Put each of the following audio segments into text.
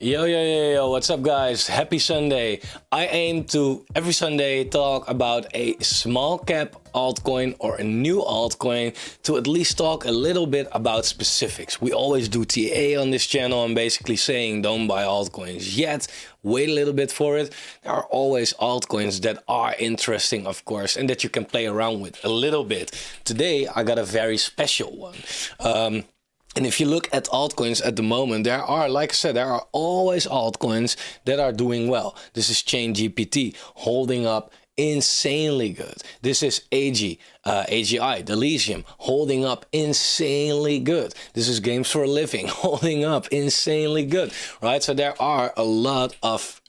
Yo, what's up guys? Happy Sunday. I aim to every Sunday talk about a small cap altcoin or a new altcoin to at least talk a little bit about specifics. We always do TA on this channel and basically saying don't buy altcoins yet, wait a little bit for it. There are always altcoins that are interesting, of course, and that you can play around with a little bit. Today I got a very special one. And if you look at altcoins at the moment, there are, like I said, there are always altcoins that are doing well. This is ChainGPT holding up insanely good. This is AGI, Delysium, holding up insanely good. This is Games for a Living, holding up insanely good, right? So there are a lot of,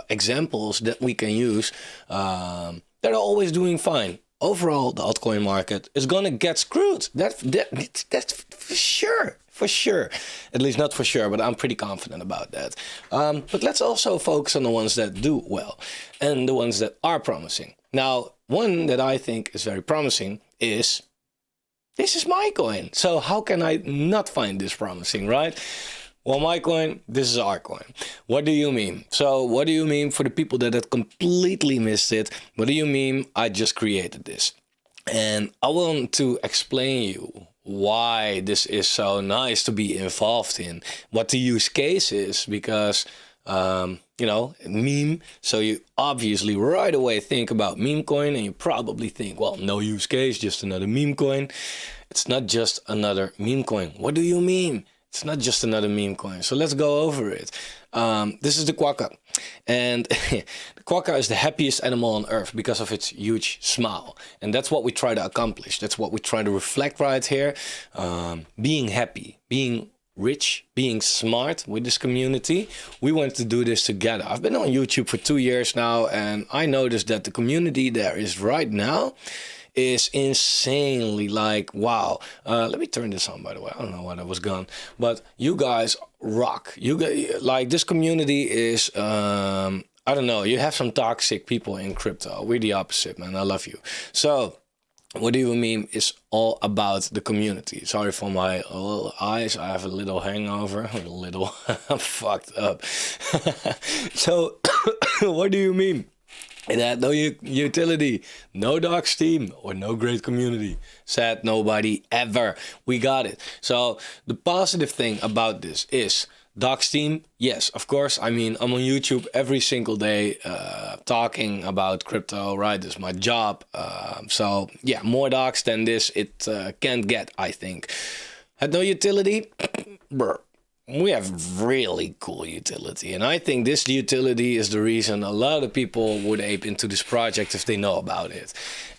examples that we can use that are always doing fine. Overall, the altcoin market is gonna get screwed. That's for sure. At least not for sure, but I'm pretty confident about that. But let's also focus on the ones that do well and the ones that are promising. Now, one that I think is very promising is, this is my coin. So how can I not find this promising, right? Well, my coin, this is our coin. What do you mean? So what do you mean for the people that had completely missed it? What do you mean I just created this? And I want to explain you why this is so nice to be involved in, what the use case is, because, meme. So you obviously right away think about meme coin and you probably think, well, no use case, just another meme coin. It's not just another meme coin. What do you mean? It's not just another meme coin. So let's go over it. This is the quokka. And the quokka is the happiest animal on earth because of its huge smile. And that's what we try to accomplish. That's what we try to reflect right here. Being happy, being rich, being smart with this community. We want to do this together. I've been on YouTube for 2 years now, and I noticed that the community there is right now is insanely like, wow. Let me turn this on, by the way. I don't know why that was gone, but you guys rock. You guys, like, this community is, I don't know, you have some toxic people in crypto. We're the opposite, man. I love you. So what do you mean is all about the community. Sorry for my little eyes. I have a little hangover, a little I'm fucked up. So what do you mean? It had no utility, no docs team, or no great community. Said nobody ever. We got it. So the positive thing about this is docs team. Yes, of course. I mean, I'm on YouTube every single day talking about crypto, right? This is my job. So yeah, more docs than this it can't get, I think. Had no utility? Brr. We have really cool utility, and I think this utility is the reason a lot of people would ape into this project if they know about it.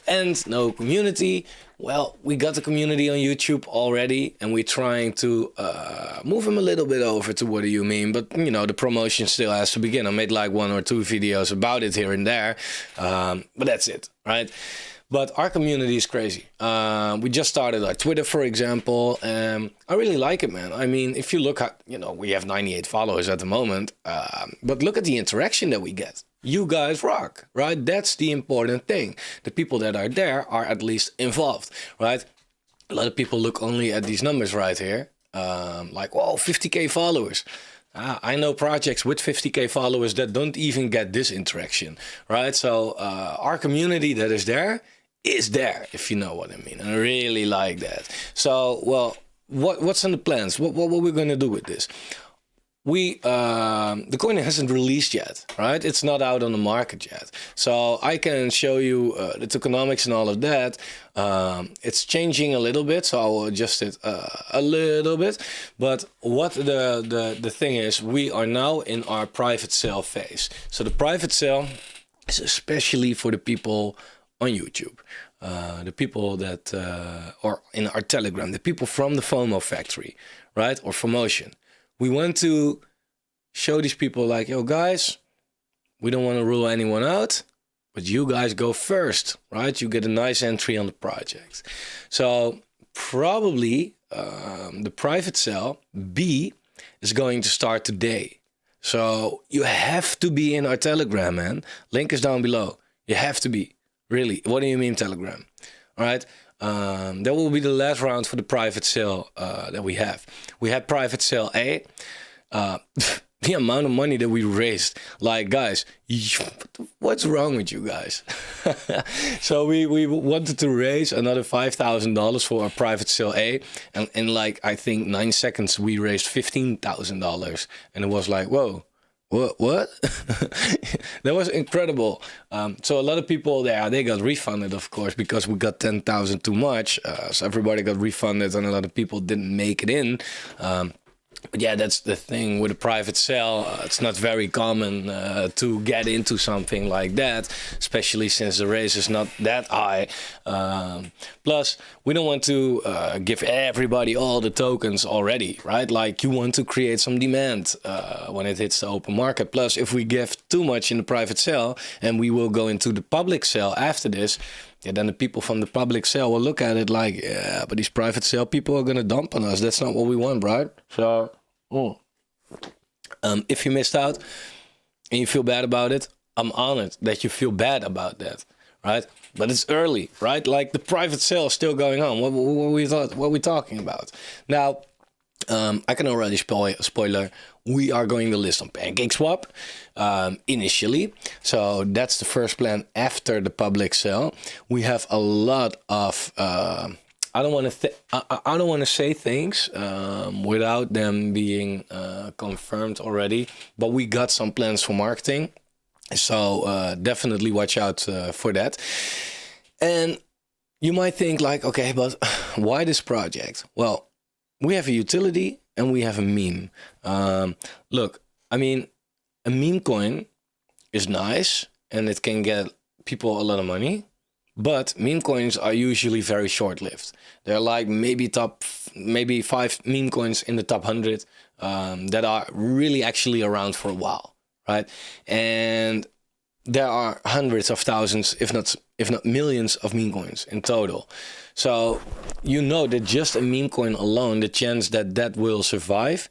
And no community, well, we got the community on YouTube already, and we're trying to move them a little bit over to what do you mean, but the promotion still has to begin. I made like 1 or 2 videos about it here and there, but that's it, right? But our community is crazy. We just started our Twitter, for example, and I really like it, man. I mean, if you look at, we have 98 followers at the moment, but look at the interaction that we get. You guys rock, right? That's the important thing. The people that are there are at least involved, right? A lot of people look only at these numbers right here, like, whoa, 50K followers. I know projects with 50K followers that don't even get this interaction, right? So our community that is there, if you know what I mean. And I really like that. So, well, what's in the plans? What we're going to do with this? The coin hasn't released yet, right? It's not out on the market yet. So I can show you the tokenomics and all of that. It's changing a little bit, so I will adjust it a little bit. But what the thing is, we are now in our private sale phase. So the private sale is especially for the people on YouTube. The people that, or in our Telegram, the people from the Fomo Factory, right? Or Fomotion. We want to show these people like, yo, guys, we don't want to rule anyone out, but you guys go first, right? You get a nice entry on the project. So probably the private sale B is going to start today. So you have to be in our Telegram, man. Link is down below. You have to be. Really. What do you mean Telegram? All right. That will be the last round for the private sale that we have. We had private sale A. the amount of money that we raised. Like, guys, what's wrong with you guys? So we wanted to raise another $5,000 for a private sale A, and in like, I think 9 seconds we raised $15,000, and it was like, whoa. What? That was incredible. So a lot of people there, they got refunded, of course, because we got 10,000 too much. So everybody got refunded, and a lot of people didn't make it in. But yeah, that's the thing with a private sale. It's not very common to get into something like that, especially since the raise is not that high. Plus, we don't want to give everybody all the tokens already, right? Like, you want to create some demand when it hits the open market. Plus, if we give too much in the private sale and we will go into the public sale after this, yeah, then the people from the public sale will look at it like, yeah, but these private sale people are going to dump on us. That's not what we want, right? So, if you missed out and you feel bad about it, I'm honored that you feel bad about that, right? But it's early, right? Like, the private sale is still going on. What are we talking about? Now, I can already spoiler. We are going to list on PancakeSwap initially. So that's the first plan after the public sale. We have a lot of I don't want to say things without them being confirmed already. But we got some plans for marketing, so definitely watch out for that. And you might think like, okay, but why this project? Well, we have a utility and we have a meme. Look, I mean, a meme coin is nice and it can get people a lot of money, but meme coins are usually very short-lived. They're like maybe 5 meme coins in the top 100 that are really actually around for a while, right? And there are hundreds of thousands, if not millions of meme coins in total. So you know that just a meme coin alone, the chance that that will survive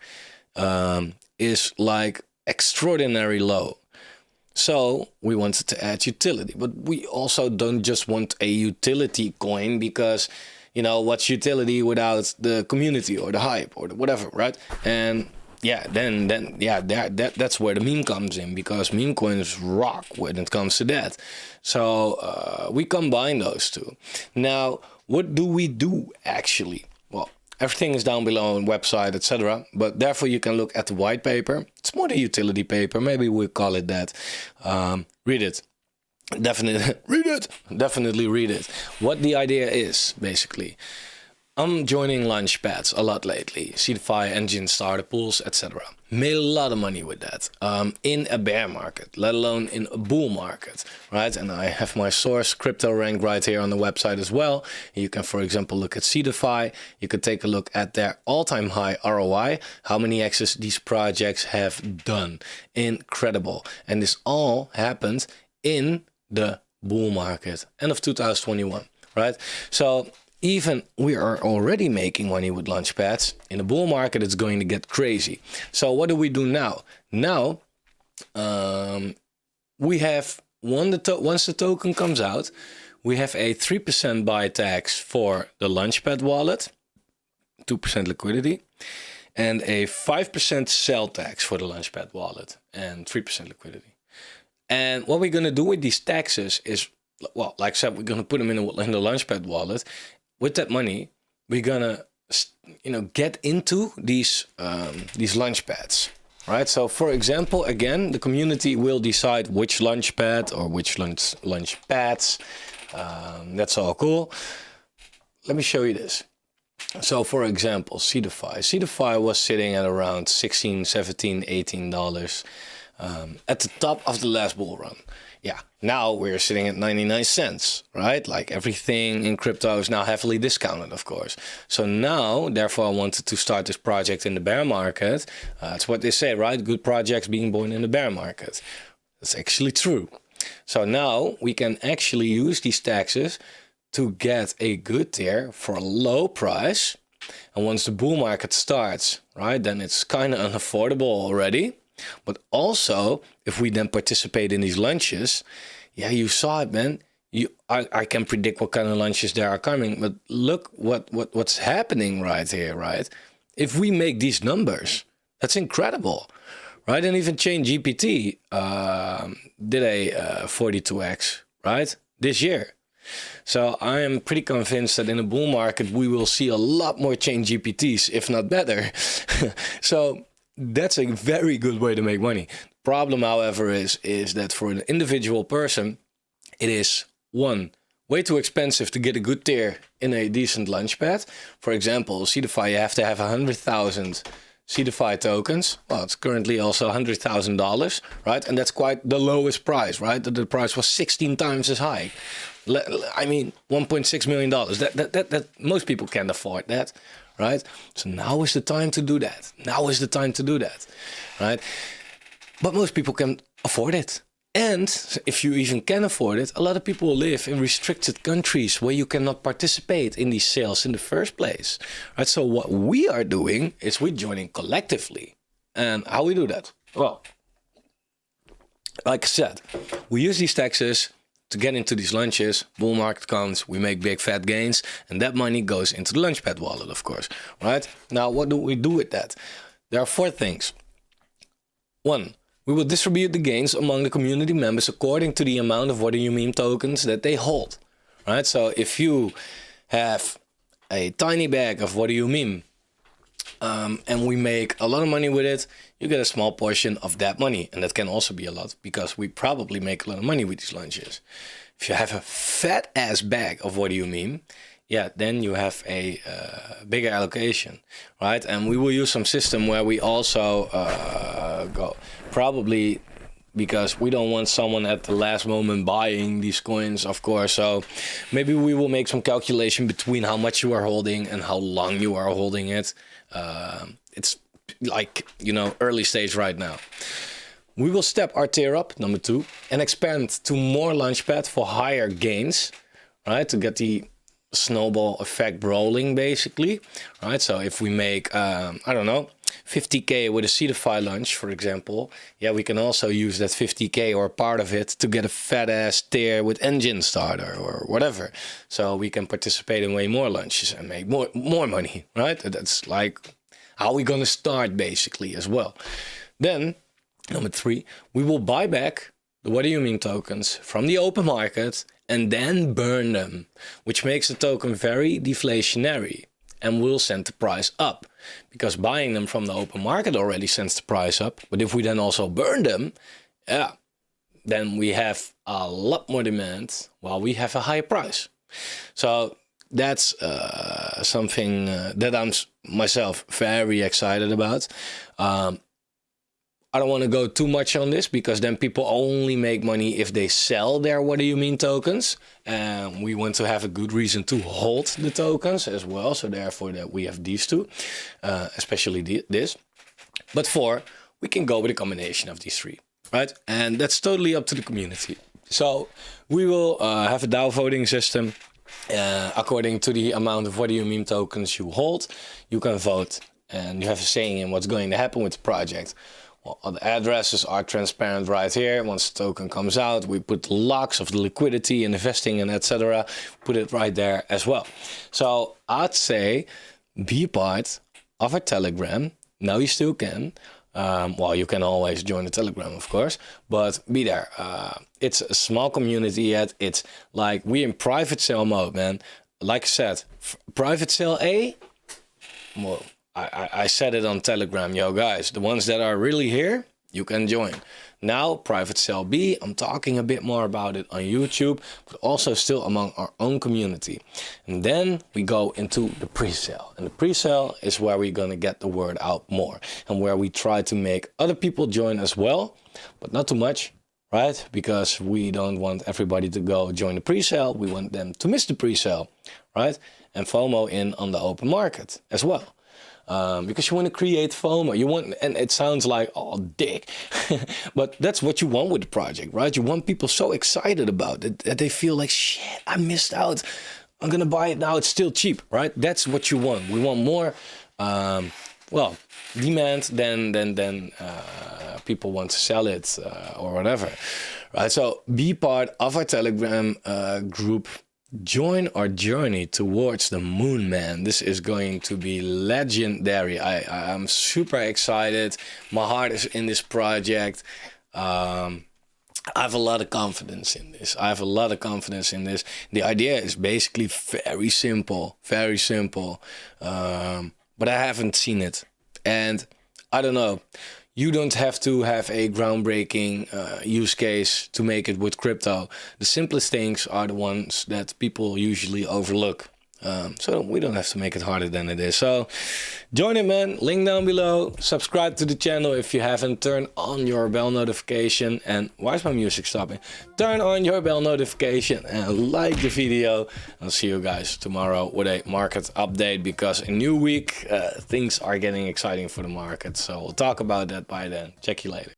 is like extraordinarily low. So we wanted to add utility, but we also don't just want a utility coin because, you know, what's utility without the community or the hype or the whatever, right? And yeah, then that's where the meme comes in, because meme coins rock when it comes to that. So we combine those two. Now, what do we do actually? Well, everything is down below on website, etc. But therefore, you can look at the white paper. It's more the utility paper. Maybe we'll call it that. Read it. Definitely read it. Definitely read it. What the idea is, basically. I'm joining launchpads a lot lately. CeFi, engine starter pools, etc. Made a lot of money with that in a bear market, let alone in a bull market, right? And I have my source crypto rank right here on the website as well. You can, for example, look at CeFi. You could take a look at their all-time high ROI, how many X's these projects have done. Incredible. And this all happened in the bull market, end of 2021, right? So even we are already making money with launchpads. In the bull market, it's going to get crazy. So what do we do now? Now, we have, once the token comes out, we have a 3% buy tax for the launchpad wallet, 2% liquidity, and a 5% sell tax for the launchpad wallet, and 3% liquidity. And what we're going to do with these taxes is, well, like I said, we're going to put them in the launchpad wallet. With that money, we're gonna, get into these launchpads, right? So, for example, again, the community will decide which launchpad or which launchpads. That's all cool. Let me show you this. So, for example, CeFi. CeFi was sitting at around $16, $17, $18 at the top of the last bull run. Yeah, now we're sitting at 99 cents, right? Like, everything in crypto is now heavily discounted, of course. So now, therefore, I wanted to start this project in the bear market. That's what they say, right? Good projects being born in the bear market. That's actually true. So now we can actually use these taxes to get a good tier for a low price. And once the bull market starts, right, then it's kind of unaffordable already. But also, if we then participate in these lunches, yeah, you saw it, man. I can predict what kind of lunches there are coming, but look what's happening right here, right? If we make these numbers, that's incredible, right? And even Chain GPT did a 42x, right, this year. So I am pretty convinced that in a bull market, we will see a lot more Chain GPTs, if not better. So that's a very good way to make money. Problem, however, is that for an individual person, it is one, way too expensive to get a good tier in a decent launchpad. For example, Seedify, you have to have 100,000 Seedify tokens. Well, it's currently also $100,000, right? And that's quite the lowest price, right? The price was 16 times as high. I mean, $1.6 million. That most people can't afford that, right? So now is the time to do that. Now is the time to do that, right? But most people can afford it. And if you even can afford it, a lot of people live in restricted countries where you cannot participate in these sales in the first place, right? So what we are doing is we're joining collectively. And how we do that? Well, like I said, we use these taxes to get into these lunches. Bull market comes, we make big fat gains, and that money goes into the Launchpad wallet, of course, right? Now, what do we do with that? There are 4 things. 1, we will distribute the gains among the community members according to the amount of What Do You Meme tokens that they hold, right? So if you have a tiny bag of What Do You Meme, and we make a lot of money with it, you get a small portion of that money. And that can also be a lot because we probably make a lot of money with these lunches. If you have a fat ass bag of What Do You Meme, yeah, then you have a bigger allocation, right? And we will use some system where we also go probably, because we don't want someone at the last moment buying these coins, of course. So maybe we will make some calculation between how much you are holding and how long you are holding it. It's like, you know, early stage right now. We will step our tier up, number 2, and expand to more Launchpad for higher gains, right? To get the snowball effect rolling, basically, right? So if we make, I don't know, 50K with a Seedify launch, for example, yeah, we can also use that 50K or part of it to get a fat ass tier with engine starter or whatever. So we can participate in way more launches and make more money, right? That's like how we're gonna start basically as well. Then, number 3, we will buy back the What Do You Meme tokens from the open market and then burn them, which makes the token very deflationary and will send the price up, because buying them from the open market already sends the price up. But if we then also burn them, yeah, then we have a lot more demand while we have a higher price. So that's something that I'm myself very excited about. I don't want to go too much on this because then people only make money if they sell their What Do You Meme tokens. And we want to have a good reason to hold the tokens as well. So therefore that we have these 2, especially this. But 4, we can go with a combination of these 3, right? And that's totally up to the community. So we will have a DAO voting system. According to the amount of What Do You Meme tokens you hold, you can vote and you have a saying in what's going to happen with the project. Well, the addresses are transparent right here. Once the token comes out, we put the locks of the liquidity and investing and etc. Put it right there as well. So I'd say be part of our Telegram. Now you still can. Well, you can always join the Telegram, of course, but be there. It's a small community yet. It's like we're in private sale mode, man. Like I said, private sale A, well, I said it on Telegram, yo guys, the ones that are really here, you can join. Now, private sale B, I'm talking a bit more about it on YouTube, but also still among our own community. And then we go into the pre-sale. And the pre-sale is where we're gonna get the word out more and where we try to make other people join as well, but not too much, right? Because we don't want everybody to go join the pre-sale. We want them to miss the pre-sale, right? And FOMO in on the open market as well. Because you want to create FOMO, you want, and it sounds like, oh, dick, but that's what you want with the project, right? You want people so excited about it that they feel like, shit, I missed out. I'm going to buy it now. It's still cheap, right? That's what you want. We want more, well, demand than people want to sell it or whatever, right? So be part of our Telegram group. join our journey towards the moon, man. This is going to be legendary. I'm super excited. My heart is in this project. I have a lot of confidence in this. The idea is basically very simple, but I haven't seen it. And I don't know, you don't have to have a groundbreaking use case to make it with crypto. The simplest things are the ones that people usually overlook. So we don't have to make it harder than it is. So join it, man. Link down below. Subscribe to the channel if you haven't. Turn on your bell notification. And why is my music stopping? Turn on your bell notification and like the video. I'll see you guys tomorrow with a market update, because a new week, things are getting exciting for the market. So we'll talk about that by then. Check you later.